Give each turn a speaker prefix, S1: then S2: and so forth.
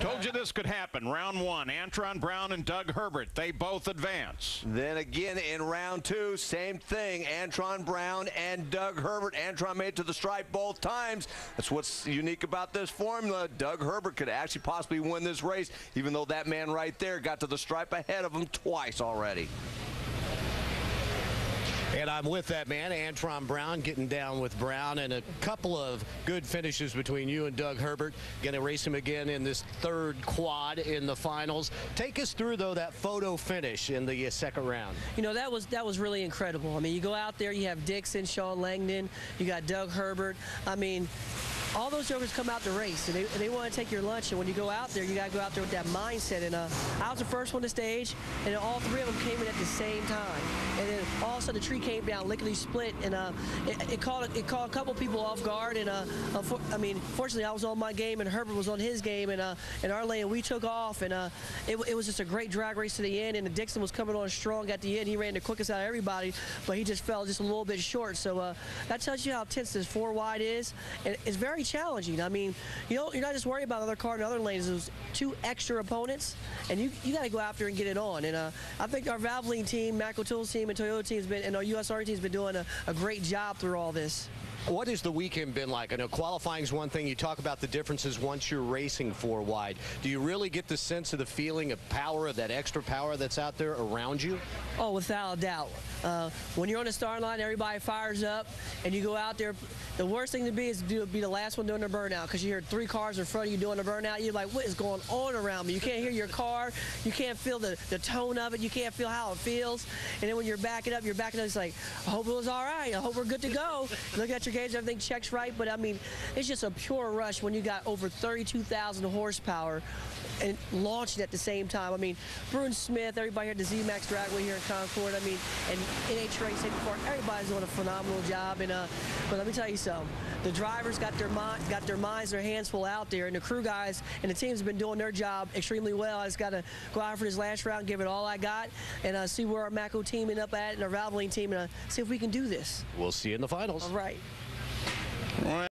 S1: Told you this could happen. Round one, Antron Brown and Doug Herbert. They both advance.
S2: Then again in round two, same thing. Antron Brown and Doug Herbert. Antron made it to the stripe both times. That's what's unique about this formula. Doug Herbert could actually possibly win this race, even though that man right there got to the stripe ahead of him twice already.
S3: And I'm with that man, Antron Brown, getting down with Brown, and a couple of good finishes between you and Doug Herbert. Going to race him again in this third quad in the finals. Take us through, though, that photo finish in the second round.
S4: You know, that was really incredible. I mean, you go out there, you have Dixon, Sean Langdon, you got Doug Herbert. I mean, all those jokers come out to race, and they want to take your lunch. And when you go out there, you got to go out there with that mindset. And I was the first one to stage, and all three of them came in at the same time. And then all of a sudden, the tree came down, lickety split, and it caught a couple people off guard. And I mean, fortunately, I was on my game, and Herbert was on his game, and in our lane, we took off, and it was just a great drag race to the end. And Dixon was coming on strong at the end. He ran the quickest out of everybody, but he just fell just a little bit short. So that tells you how tense this 4 wide is, and it's very challenging. I mean, you're not just worried about other car in other lanes. There's 2 extra opponents, and you got to go after and get it on. And I think our Valvoline team, Mack O'Toole's team, and Toyota team's been, and our USR team's been doing a great job through all this.
S3: What has the weekend been like? I know qualifying is one thing. You talk about the differences once you're racing 4 wide. Do you really get the sense of the feeling of power, of that extra power that's out there around you?
S4: Oh, without a doubt. When you're on the start line, everybody fires up, and you go out there. The worst thing to be is to be the last one doing a burnout, because you hear 3 cars in front of you doing a burnout. You're like, what is going on around me? You can't hear your car. You can't feel the tone of it. You can't feel how it feels. And then when you're backing up, it's like, I hope it was all right. I hope we're good to go. Look at your gauge, everything checks right. But, I mean, it's just a pure rush when you got over 32,000 horsepower and launching at the same time. I mean, Bruin Smith, everybody here at the Z-Max Dragway here in Concord, I mean, and NH Racing Park, everybody's doing a phenomenal job. And but let me tell you something, the drivers got their minds, their hands full out there, and the crew guys and the teams have been doing their job extremely well. I just got to go out for this last round, give it all I got, and see where our Macco team end up at and our Valvoline team, and see if we can do this.
S3: We'll see you in the finals.
S4: All right.